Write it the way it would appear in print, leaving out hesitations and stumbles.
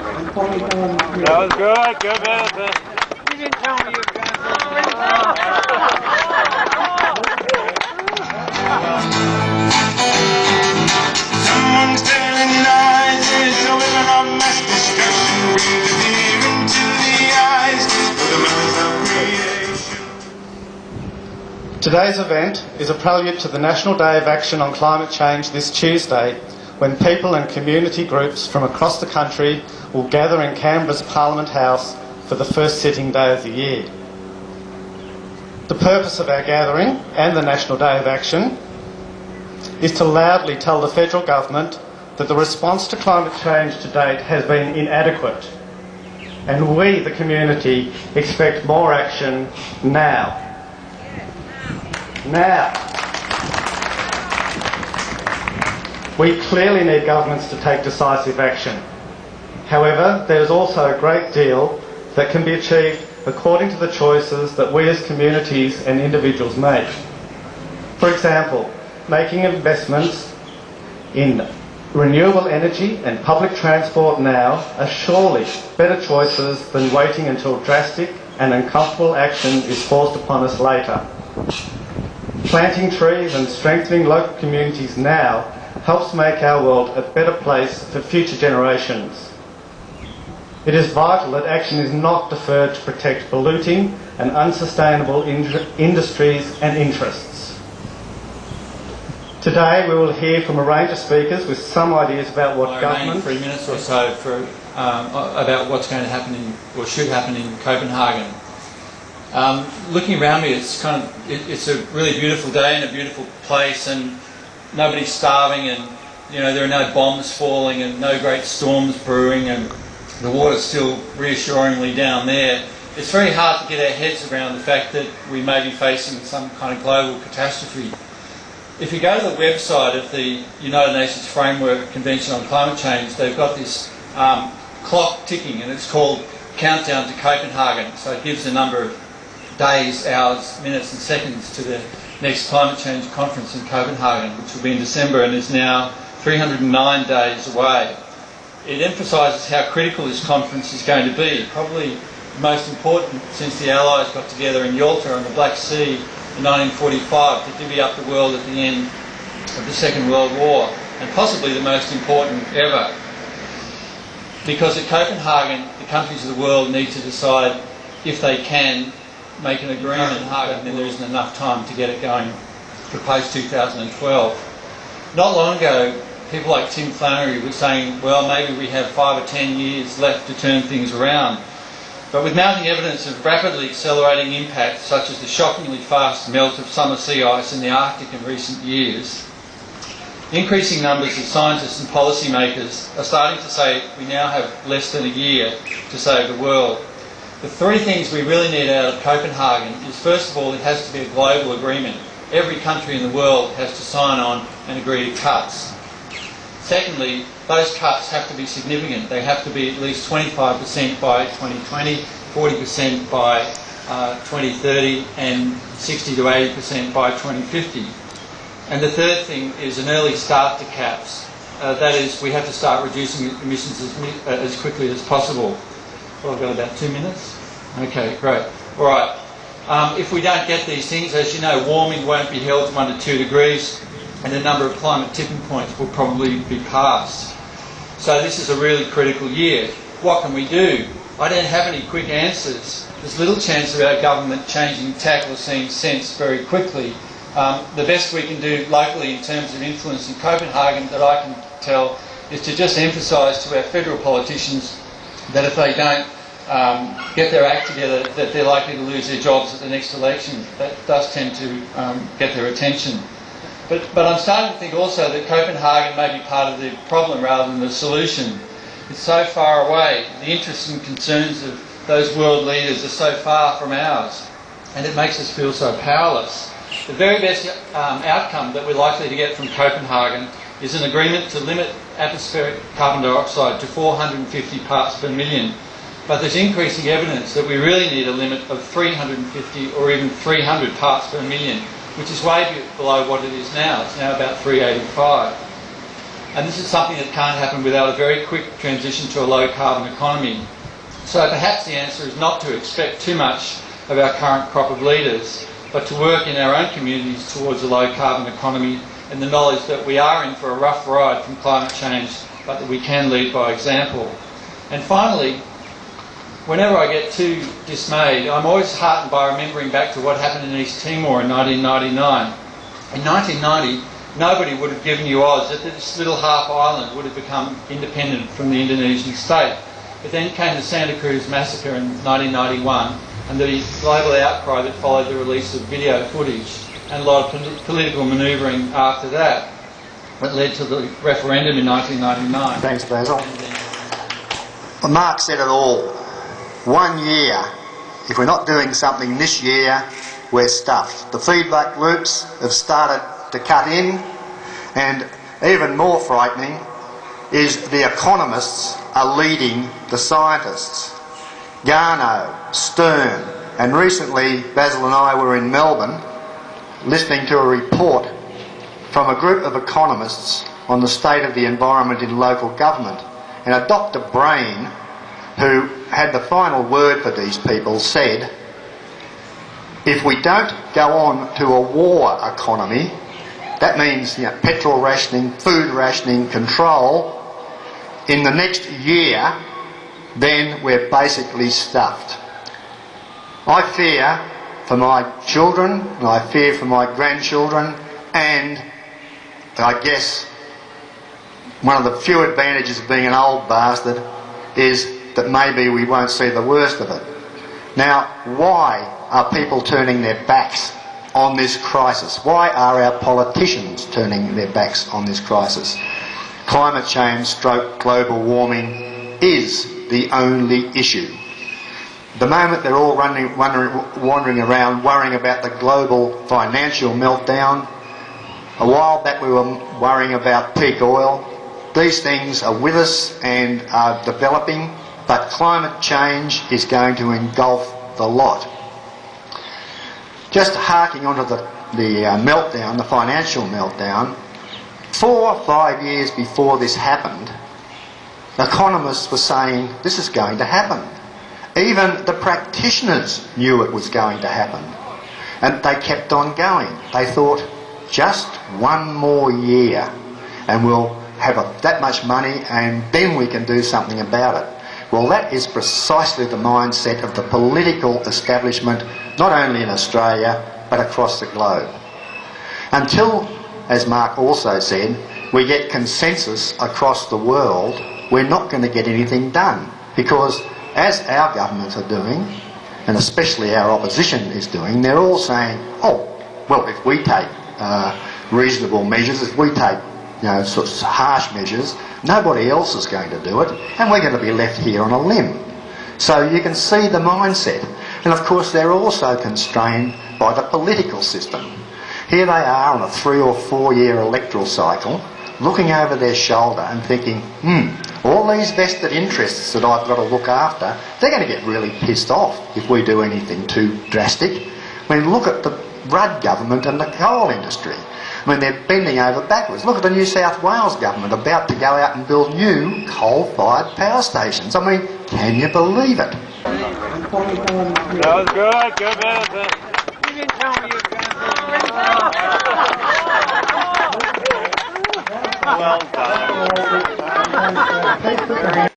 That was good. Good bit. You didn't tell me you were going to Someone's telling lies. There's a weapon of mass destruction. Breathe the fear into the eyes of the mothers of creation. Today's event is a prelude to the National Day of Action on Climate Change this Tuesday, when people and community groups from across the country will gather in Canberra's Parliament House for the first sitting day of the year. The purpose of our gathering and the National Day of Action is to loudly tell the federal government that the response to climate change to date has been inadequate, and we, the community, expect more action now. Now. We clearly need governments to take decisive action. However, there is also a great deal that can be achieved according to the choices that we as communities and individuals make. For example, making investments in renewable energy and public transport now are surely better choices than waiting until drastic and uncomfortable action is forced upon us later. Planting trees and strengthening local communities now helps make our world a better place for future generations. It is vital that action is not deferred to protect polluting and unsustainable industries and interests. Today we will hear from a range of speakers with some ideas about what government... 3 minutes or so for, about what's going to happen or should happen in Copenhagen. Looking around me, it's a really beautiful day and a beautiful place, and nobody's starving, and there are no bombs falling and no great storms brewing, and the water's still reassuringly down there. It's very hard to get our heads around the fact that we may be facing some kind of global catastrophe. If you go to the website of the United Nations Framework Convention on Climate Change, they've got this clock ticking, and it's called Countdown to Copenhagen. So it gives the number of days, hours, minutes and seconds to the next climate change conference in Copenhagen, which will be in December and is now 309 days away. It emphasises how critical this conference is going to be, probably the most important since the Allies got together in Yalta on the Black Sea in 1945 to divvy up the world at the end of the Second World War, and possibly the most important ever. Because at Copenhagen, the countries of the world need to decide if they can make an agreement, and then there isn't enough time to get it going for post-2012. Not long ago, people like Tim Flannery were saying, well, maybe we have 5 or 10 years left to turn things around. But with mounting evidence of rapidly accelerating impacts, such as the shockingly fast melt of summer sea ice in the Arctic in recent years, increasing numbers of scientists and policymakers are starting to say we now have less than a year to save the world. The 3 things we really need out of Copenhagen is, first of all, it has to be a global agreement. Every country in the world has to sign on and agree to cuts. Secondly, those cuts have to be significant. They have to be at least 25% by 2020, 40% by 2030 and 60 to 80% by 2050. And the third thing is an early start to caps. That is, we have to start reducing emissions as quickly as possible. Well, I've got about 2 minutes. Okay, great. All right. If we don't get these things, as you know, warming won't be held to 1 to 2 degrees, and a number of climate tipping points will probably be passed. So this is a really critical year. What can we do? I don't have any quick answers. There's little chance of our government changing tack or seeing sense very quickly. The best we can do locally in terms of influence in Copenhagen that I can tell is to just emphasise to our federal politicians that if they don't get their act together, that they're likely to lose their jobs at the next election. That does tend to get their attention. But I'm starting to think also that Copenhagen may be part of the problem rather than the solution. It's so far away. The interests and concerns of those world leaders are so far from ours, and it makes us feel so powerless. The very best outcome that we're likely to get from Copenhagen is an agreement to limit atmospheric carbon dioxide to 450 parts per million. But there's increasing evidence that we really need a limit of 350 or even 300 parts per million, which is way below what it is now. It's now about 385. And this is something that can't happen without a very quick transition to a low carbon economy. So perhaps the answer is not to expect too much of our current crop of leaders, but to work in our own communities towards a low carbon economy, and the knowledge that we are in for a rough ride from climate change, but that we can lead by example. And finally, whenever I get too dismayed, I'm always heartened by remembering back to what happened in East Timor in 1999. In 1990, nobody would have given you odds that this little half island would have become independent from the Indonesian state. But then came the Santa Cruz massacre in 1991 and the global outcry that followed the release of video footage, and a lot of political manoeuvring after that led to the referendum in 1999. Thanks, Basil. Well, Mark said it all. 1 year. If we're not doing something this year, we're stuffed. The feedback loops have started to cut in, and even more frightening is the economists are leading the scientists. Garneau, Stern, and recently Basil and I were in Melbourne listening to a report from a group of economists on the state of the environment in local government. And a Dr. Brain, who had the final word for these people, said, if we don't go on to a war economy, that means petrol rationing, food rationing, control, in the next year, then we're basically stuffed. I fear for my children, and I fear for my grandchildren, and I guess one of the few advantages of being an old bastard is that maybe we won't see the worst of it. Now, why are people turning their backs on this crisis? Why are our politicians turning their backs on this crisis? Climate change / global warming is the only issue. The moment they're all wandering around worrying about the global financial meltdown, a while back we were worrying about peak oil. These things are with us and are developing, but climate change is going to engulf the lot. Just harking onto the meltdown, the financial meltdown, 4 or 5 years before this happened, economists were saying this is going to happen. Even the practitioners knew it was going to happen. And they kept on going. They thought, just 1 more year and we'll have that much money and then we can do something about it. Well, that is precisely the mindset of the political establishment, not only in Australia, but across the globe. Until, as Mark also said, we get consensus across the world, we're not going to get anything done. Because as our governments are doing, and especially our opposition is doing, they're all saying, oh, well, if we take reasonable measures, if we take sort of harsh measures, nobody else is going to do it, and we're going to be left here on a limb. So you can see the mindset. And of course they're also constrained by the political system. Here they are on a 3 or 4 year electoral cycle, looking over their shoulder and thinking, all these vested interests that I've got to look after, they're going to get really pissed off if we do anything too drastic. I mean, look at the Rudd government and the coal industry. I mean, they're bending over backwards. Look at the New South Wales government about to go out and build new coal-fired power stations. I mean, can you believe it? That was good, You didn't tell me you were going to Well done.